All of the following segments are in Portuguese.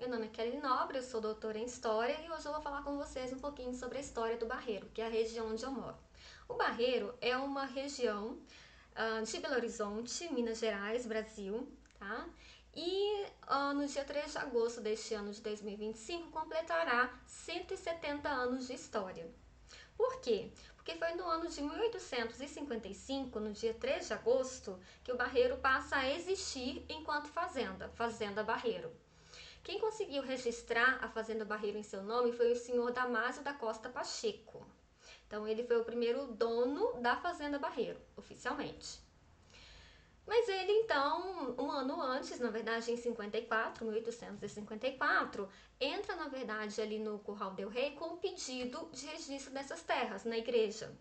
Meu nome é Kelly Nobre, eu sou doutora em História e hoje eu vou falar com vocês um pouquinho sobre a história do Barreiro, que é a região onde eu moro. O Barreiro é uma região de Belo Horizonte, Minas Gerais, Brasil, tá? E no dia 3 de agosto deste ano de 2025 completará 170 anos de história. Por quê? Porque foi no ano de 1855, no dia 3 de agosto, que o Barreiro passa a existir enquanto fazenda, Fazenda Barreiro. Quem conseguiu registrar a Fazenda Barreiro em seu nome foi o senhor Damásio da Costa Pacheco. Então ele foi o primeiro dono da Fazenda Barreiro, oficialmente. Mas ele então, um ano antes, na verdade em 54, 1854, entra na verdade ali no Curral del Rei com o pedido de registro dessas terras na igreja.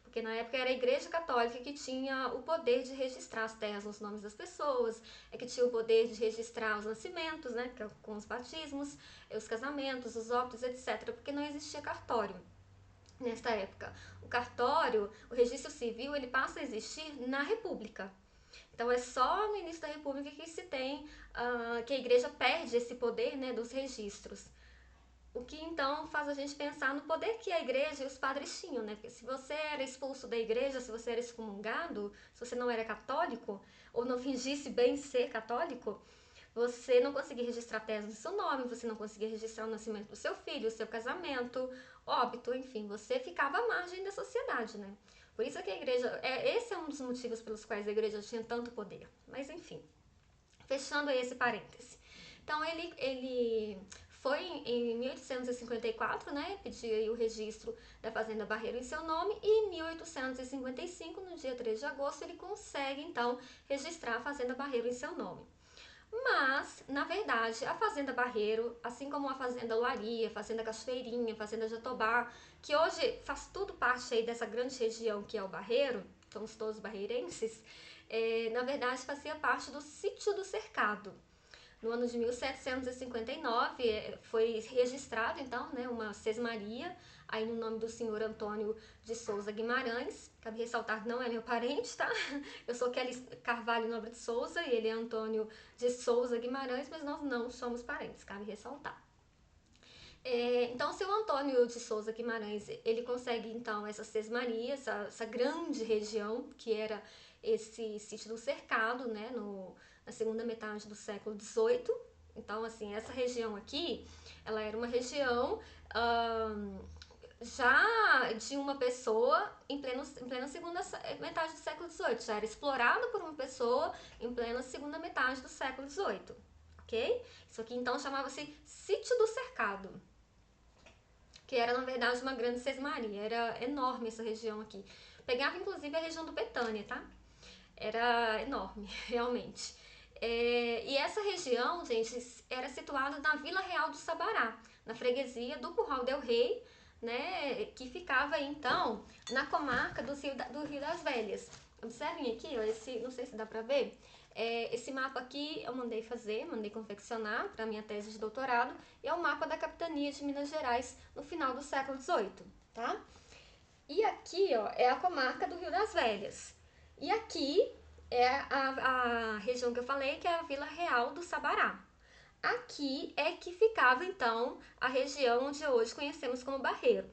Porque na época era a igreja católica que tinha o poder de registrar as terras nos nomes das pessoas, é que tinha o poder de registrar os nascimentos, né, com os batismos, os casamentos, os óbitos, etc. Porque não existia cartório nesta época. O cartório, o registro civil, ele passa a existir na República. Então é só no início da República que se tem que a igreja perde esse poder, né, dos registros. O que então faz a gente pensar no poder que a igreja e os padres tinham, né? Porque se você era expulso da igreja, se você era excomungado, se você não era católico, ou não fingisse bem ser católico, você não conseguia registrar tese no seu nome, você não conseguia registrar o nascimento do seu filho, o seu casamento, óbito, enfim, você ficava à margem da sociedade, né? Por isso que a igreja, esse é um dos motivos pelos quais a igreja tinha tanto poder. Mas enfim, fechando aí esse parêntese. Então ele foi em 1854, né, pedir aí o registro da Fazenda Barreiro em seu nome e em 1855, no dia 3 de agosto, ele consegue então registrar a Fazenda Barreiro em seu nome. Mas, na verdade, a Fazenda Barreiro, assim como a Fazenda Olaria, a Fazenda Cachoeirinha, a Fazenda Jatobá, que hoje faz tudo parte aí dessa grande região que é o Barreiro, somos todos barreirenses, na verdade fazia parte do Sítio do Cercado. No ano de 1759 foi registrado então, né, uma sesmaria aí no nome do senhor Antônio de Souza Guimarães. Cabe ressaltar que não é meu parente, tá? Eu sou Kelly Carvalho Nobre de Souza e ele é Antônio de Souza Guimarães, mas nós não somos parentes, cabe ressaltar. Então, o seu Antônio de Souza Guimarães, ele consegue então essa sesmaria, essa grande região que era esse sítio do Cercado, né, na segunda metade do século XVIII. Então, assim, essa região aqui, ela era uma região já de uma pessoa em plena segunda metade do século XVIII, já era explorada por uma pessoa em plena segunda metade do século XVIII, ok? Isso aqui então chamava-se Sítio do Cercado, que era na verdade uma grande sesmaria, era enorme essa região aqui. Pegava inclusive a região do Betânia, tá? Era enorme, realmente. E essa região, gente, era situada na Vila Real do Sabará, na freguesia do Curral del Rei, né, que ficava então na comarca do Rio das Velhas. Observem aqui, ó, não sei se dá pra ver, esse mapa aqui eu mandei fazer, mandei confeccionar para minha tese de doutorado, e é o mapa da capitania de Minas Gerais no final do século XVIII, tá? E aqui, ó, é a comarca do Rio das Velhas. E aqui é a região que eu falei, que é a Vila Real do Sabará. Aqui é que ficava, então, a região onde hoje conhecemos como Barreiro,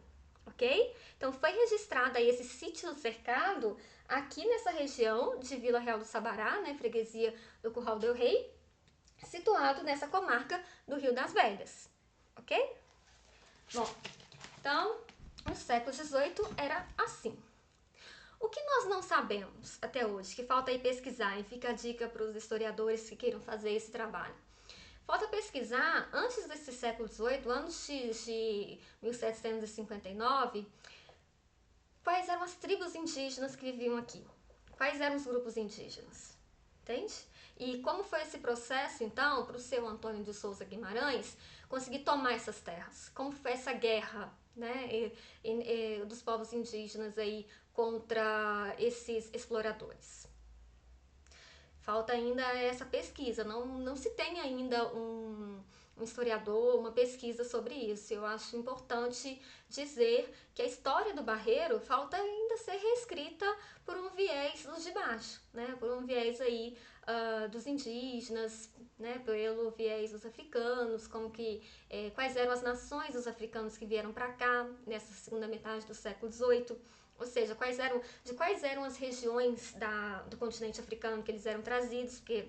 ok? Então, foi registrado aí esse sítio cercado aqui nessa região de Vila Real do Sabará, né, freguesia do Curral del Rei, situado nessa comarca do Rio das Velhas, ok? Bom, então, no século XVIII era assim. O que nós não sabemos até hoje, que falta aí pesquisar, e fica a dica para os historiadores que queiram fazer esse trabalho. Falta pesquisar, antes desse século XVIII, antes de 1759, quais eram as tribos indígenas que viviam aqui. Quais eram os grupos indígenas, entende? E como foi esse processo, então, para o seu Antônio de Souza Guimarães conseguir tomar essas terras? Como foi essa guerra, né, dos povos indígenas aí contra esses exploradores? Falta ainda essa pesquisa, não se tem ainda um historiador, uma pesquisa sobre isso. Eu acho importante dizer que a história do Barreiro falta ainda ser reescrita por um viés dos de baixo, né? Por um viés aí dos indígenas, né? Pelo viés dos africanos, como que quais eram as nações dos africanos que vieram para cá nessa segunda metade do século XVIII. Ou seja, quais eram as regiões do continente africano que eles eram trazidos, porque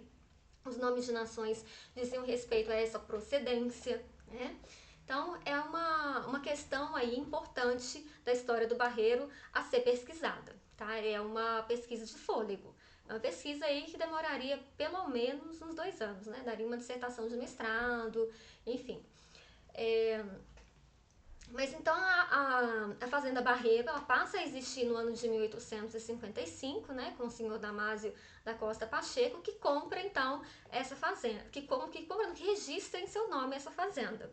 os nomes de nações diziam respeito a essa procedência, né? Então, é uma questão aí importante da história do Barreiro a ser pesquisada, tá? É uma pesquisa de fôlego. É uma pesquisa aí que demoraria pelo menos uns 2 anos, né? Daria uma dissertação de mestrado, enfim. Mas então a Fazenda Barreiro ela passa a existir no ano de 1855, né, com o senhor Damásio da Costa Pacheco, que compra então essa fazenda, que registra em seu nome essa fazenda.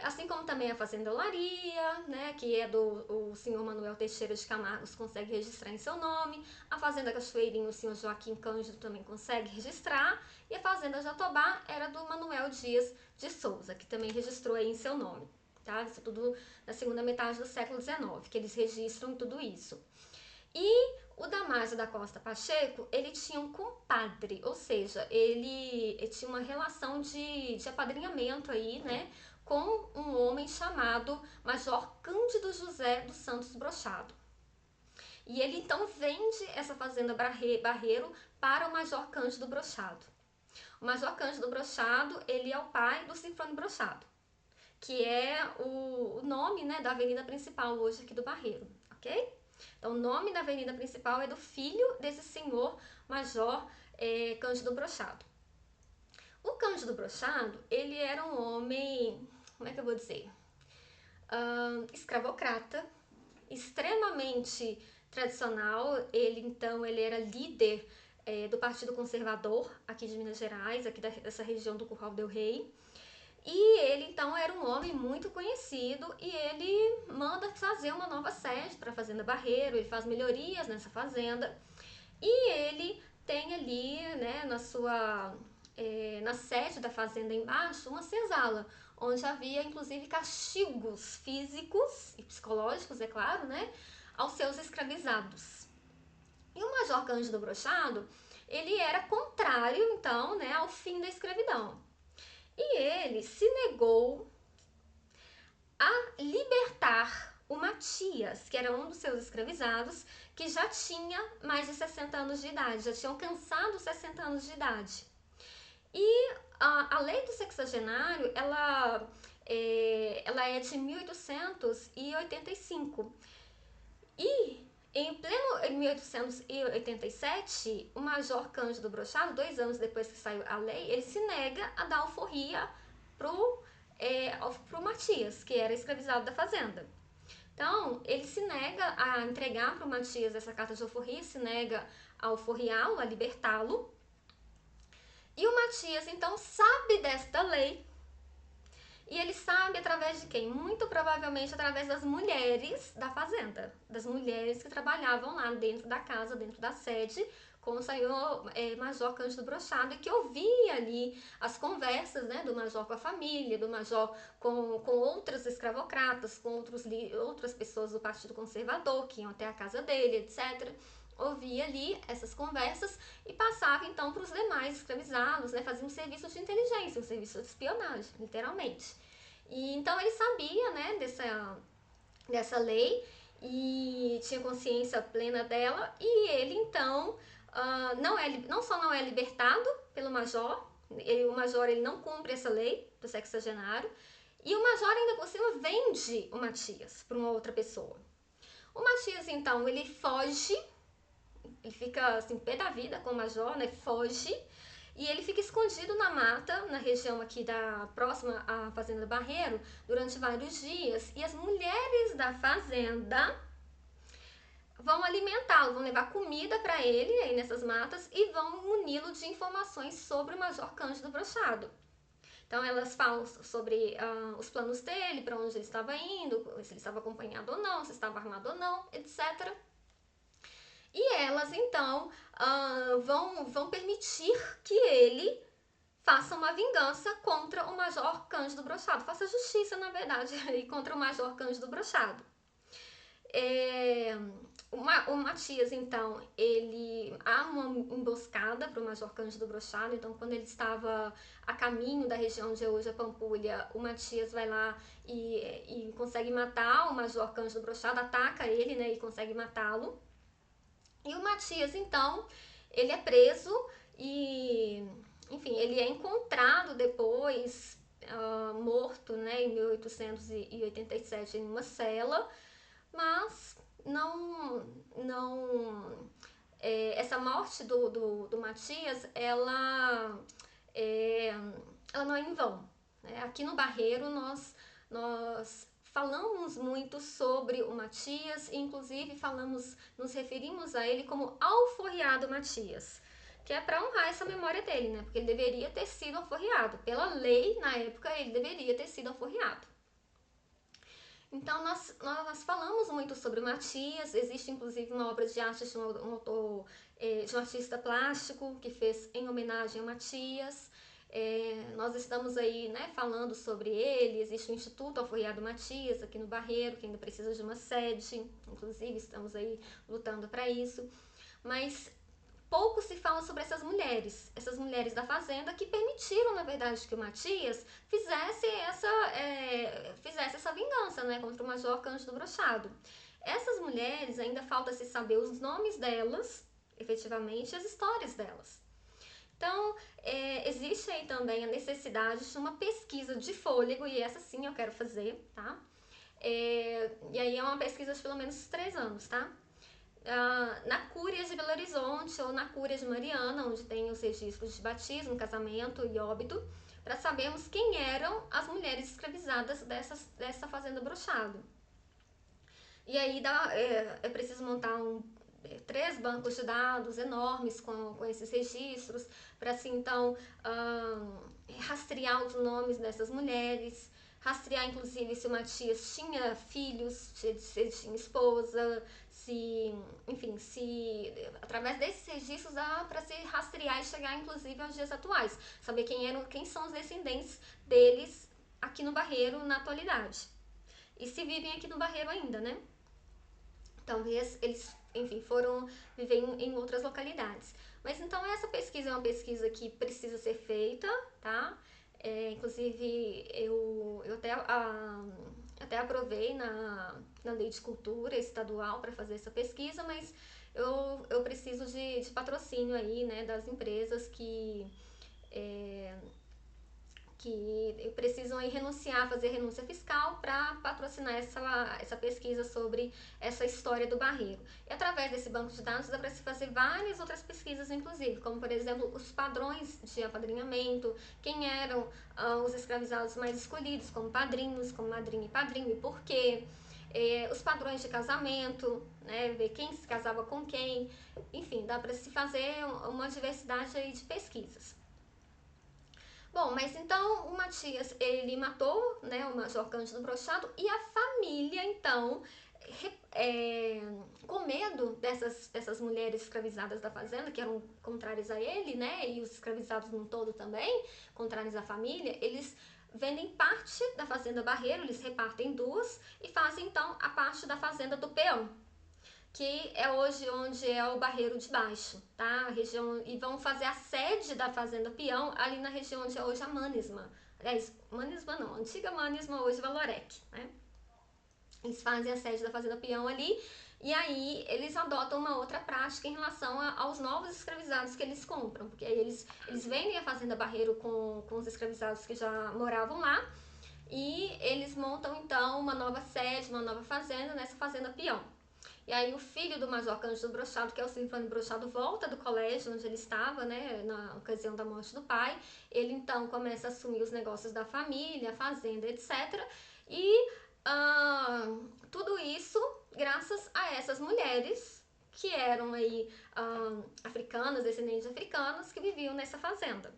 Assim como também a Fazenda Olaria, né, que é do o senhor Manuel Teixeira de Camargos, consegue registrar em seu nome. A Fazenda Cachoeirinho, o senhor Joaquim Cândido também consegue registrar. E a Fazenda Jatobá era do Manuel Dias de Souza, que também registrou aí em seu nome. Tá? Isso tudo na segunda metade do século XIX, que eles registram tudo isso. E o Damásio da Costa Pacheco, ele tinha um compadre, ou seja, ele tinha uma relação de apadrinhamento aí, né, com um homem chamado Major Cândido José dos Santos Brochado. E ele então vende essa fazenda Barreiro para o Major Cândido Brochado. O Major Cândido Brochado, ele é o pai do Sinfrônio Brochado, que é o nome, né, da avenida principal hoje aqui do Barreiro, ok? Então, o nome da avenida principal é do filho desse senhor Major Cândido Brochado. O Cândido Brochado, ele era um homem, como é que eu vou dizer? Escravocrata, extremamente tradicional. Ele era líder do Partido Conservador aqui de Minas Gerais, aqui dessa região do Curral del Rei. E ele então era um homem muito conhecido e ele manda fazer uma nova sede para a Fazenda Barreiro, ele faz melhorias nessa fazenda e ele tem ali, né, na sede da fazenda embaixo, uma senzala, onde havia inclusive castigos físicos e psicológicos, é claro, né, aos seus escravizados. E o Major Cândido Brochado, ele era contrário então, né, ao fim da escravidão. E ele se negou a libertar o Matias, que era um dos seus escravizados, que já tinha mais de 60 anos de idade, já tinham alcançado 60 anos de idade. E a lei do sexagenário, ela é de 1885. E em 1887, o Major Cândido Brochado, 2 anos depois que saiu a lei, ele se nega a dar alforria pro Matias, que era escravizado da fazenda. Então, ele se nega a entregar para o Matias essa carta de alforria, se nega a alforriá-lo, a libertá-lo. E o Matias, então, sabe desta lei. E ele sabe através de quem? Muito provavelmente através das mulheres da fazenda, das mulheres que trabalhavam lá dentro da casa, dentro da sede, com o senhor Major Cândido Brochado, e que ouvia ali as conversas, né, do Major com a família, do Major com outros escravocratas, com outras pessoas do Partido Conservador que iam até a casa dele, etc. Ouvia ali essas conversas e passava então para os demais escravizados, né? Fazia um serviço de inteligência, um serviço de espionagem, literalmente. E então ele sabia, né, dessa lei e tinha consciência plena dela, e ele então não só não é libertado pelo Major, o Major ele não cumpre essa lei do sexagenário, e o Major ainda por cima vende o Matias para uma outra pessoa. O Matias então ele foge, ele fica assim pé da vida com o Major, né, foge, e ele fica escondido na mata, na região aqui próxima à Fazenda Barreiro, durante vários dias. E as mulheres da fazenda vão alimentá-lo, vão levar comida para ele aí nessas matas e vão muni-lo de informações sobre o Major Cândido Brochado. Então elas falam sobre os planos dele, para onde ele estava indo, se ele estava acompanhado ou não, se estava armado ou não, etc. E elas então vão permitir que ele faça uma vingança contra o Major Cândido Brochado, faça justiça, na verdade, aí contra o Major Cândido Brochado. O Matias, então, há uma emboscada para o Major Cândido Brochado. Então, quando ele estava a caminho da região de hoje a Pampulha, o Matias vai lá e consegue matar o Major Cândido Brochado, ataca ele, né, e consegue matá-lo. E o Matias, então, ele é preso e, enfim, ele é encontrado depois, morto, né, em 1887 em uma cela, mas essa morte do Matias, ela não é em vão, né? Aqui no Barreiro nós falamos muito sobre o Matias, e inclusive nos referimos a ele como Alforriado Matias, que é para honrar essa memória dele, né? Porque ele deveria ter sido alforriado. Pela lei, na época, ele deveria ter sido alforriado. Então, nós falamos muito sobre o Matias. Existe, inclusive, uma obra de arte de um autor, de um artista plástico, que fez em homenagem ao Matias. Nós estamos aí, né, falando sobre ele. Existe o Instituto Alforriado Matias, aqui no Barreiro, que ainda precisa de uma sede. Inclusive, estamos aí lutando para isso. Mas pouco se fala sobre essas mulheres da fazenda que permitiram, na verdade, que o Matias fizesse essa vingança, né, contra o Major Cândido Brochado. Essas mulheres, ainda falta se saber os nomes delas, efetivamente, as histórias delas. Então, existe aí também a necessidade de uma pesquisa de fôlego, e essa sim eu quero fazer, tá? E aí é uma pesquisa de pelo menos 3 anos, tá? Na Cúria de Belo Horizonte ou na Cúria de Mariana, onde tem os registros de batismo, casamento e óbito, para sabermos quem eram as mulheres escravizadas dessa fazenda Brochado. E aí é preciso montar 3 bancos de dados enormes com esses registros, para assim então rastrear os nomes dessas mulheres, rastrear inclusive se o Matias tinha filhos, se ele tinha esposa, enfim, se através desses registros dá para se rastrear e chegar inclusive aos dias atuais, saber quem são os descendentes deles aqui no Barreiro na atualidade. E se vivem aqui no Barreiro ainda, né? Talvez eles, enfim, foram viver em outras localidades. Mas então essa pesquisa é uma pesquisa que precisa ser feita, tá? Inclusive eu até aprovei na Lei de Cultura Estadual para fazer essa pesquisa, mas eu preciso de patrocínio aí, né, das empresas que precisam aí fazer renúncia fiscal para patrocinar essa pesquisa sobre essa história do Barreiro. E através desse banco de dados dá para se fazer várias outras pesquisas, inclusive, como por exemplo os padrões de apadrinhamento, quem eram os escravizados mais escolhidos como padrinhos, como madrinha e padrinho, e por quê. Os padrões de casamento, né, ver quem se casava com quem, enfim, dá para se fazer uma diversidade aí de pesquisas. Bom, mas então o Matias, ele matou, né, o Major Cândido Brochado, e a família, então, com medo dessas mulheres escravizadas da fazenda, que eram contrárias a ele, né, e os escravizados no todo também, contrários à família, eles vendem parte da fazenda Barreiro, eles repartem 2 e fazem, então, a parte da fazenda do Peão, que é hoje onde é o Barreiro de Baixo, tá? A região, e vão fazer a sede da Fazenda Peão ali na região onde é hoje a Manisma. Aliás, Manisma não, a antiga Manisma, hoje Valorec, né? Eles fazem a sede da Fazenda Peão ali, e aí eles adotam uma outra prática em relação aos novos escravizados que eles compram, porque aí eles vendem a Fazenda Barreiro com os escravizados que já moravam lá, e eles montam então uma nova sede, uma nova fazenda nessa Fazenda Peão. E aí o filho do Major Cândido Brochado, que é o Silvano Brochado, volta do colégio onde ele estava, né, na ocasião da morte do pai. Ele então começa a assumir os negócios da família, a fazenda, etc. E tudo isso graças a essas mulheres que eram aí africanas, descendentes de africanos, que viviam nessa fazenda.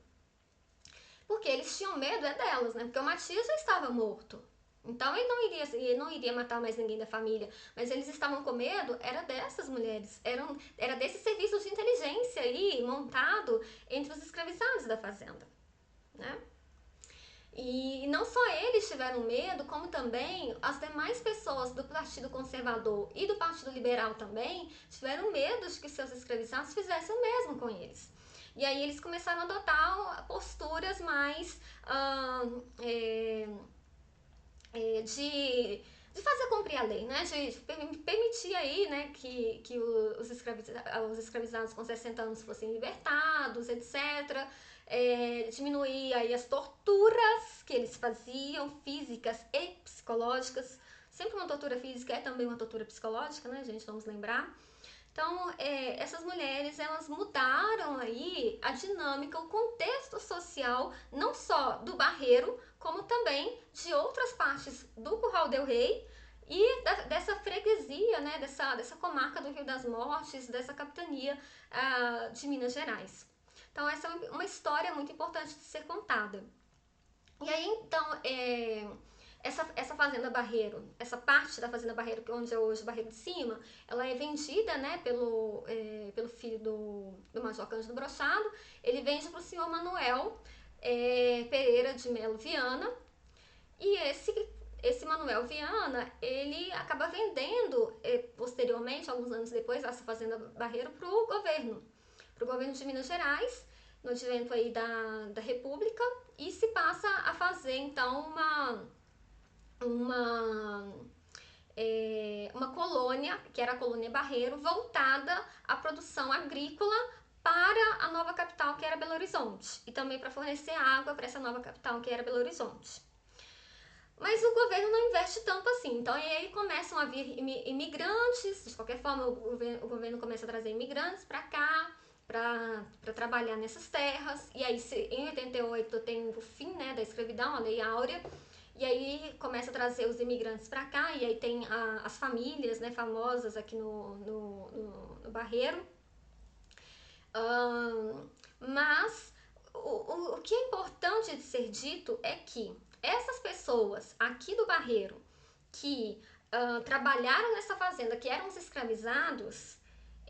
Porque eles tinham medo delas, né? Porque o Matias já estava morto. Então ele não iria matar mais ninguém da família, mas eles estavam com medo, era dessas mulheres, era desse serviço de inteligência aí montado entre os escravizados da fazenda. né? E não só eles tiveram medo, como também as demais pessoas do Partido Conservador e do Partido Liberal também tiveram medo de que seus escravizados fizessem o mesmo com eles. E aí eles começaram a adotar posturas mais de fazer cumprir a lei, né? De permitir aí, né, que os escravizados com 60 anos fossem libertados, etc. Diminuir aí as torturas que eles faziam, físicas e psicológicas. Sempre uma tortura física é também uma tortura psicológica, né, gente? Vamos lembrar. Então, essas mulheres, elas mudaram aí a dinâmica, o contexto social, não só do Barreiro, como também de outras partes do Curral del Rei e dessa freguesia, né, dessa comarca do Rio das Mortes, dessa capitania de Minas Gerais. Então, essa é uma história muito importante de ser contada. E aí, então, essa fazenda Barreiro, essa parte da fazenda Barreiro, que é onde é hoje o Barreiro de Cima, ela é vendida, né, pelo filho do Major Cândido Brochado. Ele vende para o senhor Manuel Pereira de Melo Viana. E esse Manuel Viana, ele acaba vendendo posteriormente, alguns anos depois, essa fazenda Barreiro para o governo de Minas Gerais, no advento aí da República, e se passa a fazer então uma colônia, que era a colônia Barreiro, voltada à produção agrícola para a nova capital, que era Belo Horizonte, e também para fornecer água para essa nova capital, que era Belo Horizonte. Mas o governo não investe tanto assim, então aí começam a vir imigrantes, de qualquer forma o governo começa a trazer imigrantes para cá, para trabalhar nessas terras, e aí em 88 tem o fim, né, da escravidão, a Lei Áurea, e aí começa a trazer os imigrantes para cá, e aí tem as famílias, né, famosas aqui no Barreiro. Mas o que é importante de ser dito é que essas pessoas aqui do Barreiro que trabalharam nessa fazenda, que eram os escravizados,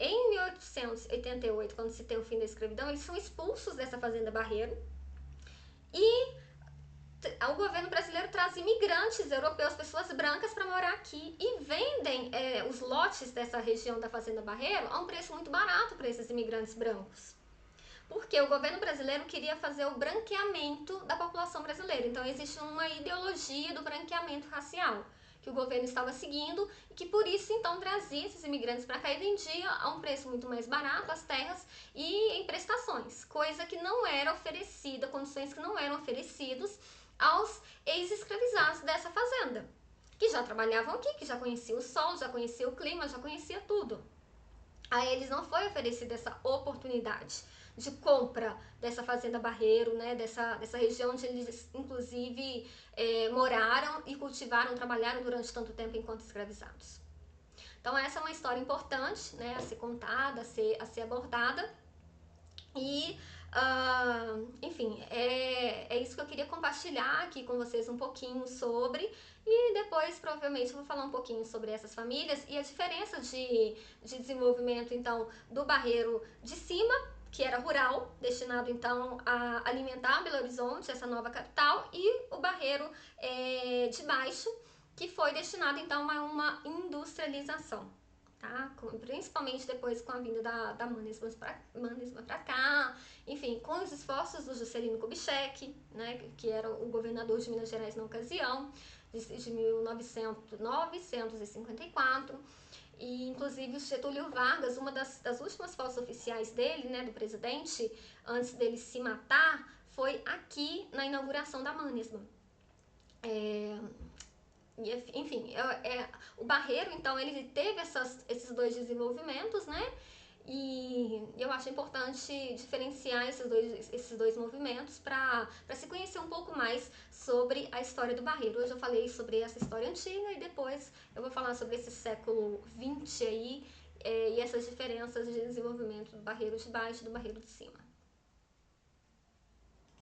em 1888, quando se tem o fim da escravidão, eles são expulsos dessa fazenda Barreiro e o governo brasileiro traz imigrantes europeus, pessoas brancas, para morar aqui e vendem os lotes dessa região da fazenda Barreiro a um preço muito barato para esses imigrantes brancos. Porque o governo brasileiro queria fazer o branqueamento da população brasileira. Então existe uma ideologia do branqueamento racial que o governo estava seguindo e que por isso então trazia esses imigrantes para cá e vendia a um preço muito mais barato as terras e em prestações, coisa que não era oferecida, condições que não eram oferecidas aos ex-escravizados dessa fazenda, que já trabalhavam aqui, que já conheciam o sol, já conheciam o clima, já conhecia tudo. A eles não foi oferecida essa oportunidade de compra dessa fazenda Barreiro, né, dessa região onde eles inclusive moraram e cultivaram, trabalharam durante tanto tempo enquanto escravizados. Então essa é uma história importante, né, a ser contada, a ser abordada. E, enfim, é isso que eu queria compartilhar aqui com vocês um pouquinho sobre. E depois, provavelmente, eu vou falar um pouquinho sobre essas famílias e a diferença de desenvolvimento, então, do Barreiro de Cima, que era rural, destinado, então, a alimentar Belo Horizonte, essa nova capital, e o Barreiro de Baixo, que foi destinado, então, a uma industrialização. Tá? Principalmente depois com a vinda da Mannesmann para cá, enfim, com os esforços do Juscelino Kubitschek, né, que era o governador de Minas Gerais na ocasião, de 1954, e inclusive o Getúlio Vargas, uma das últimas fotos oficiais dele, né, do presidente, antes dele se matar, foi aqui na inauguração da Mannesmann. Enfim, o Barreiro, então, ele teve esses dois desenvolvimentos, né? E eu acho importante diferenciar esses dois movimentos para se conhecer um pouco mais sobre a história do Barreiro. Hoje eu falei sobre essa história antiga e depois eu vou falar sobre esse século XX aí e essas diferenças de desenvolvimento do Barreiro de Baixo e do Barreiro de Cima.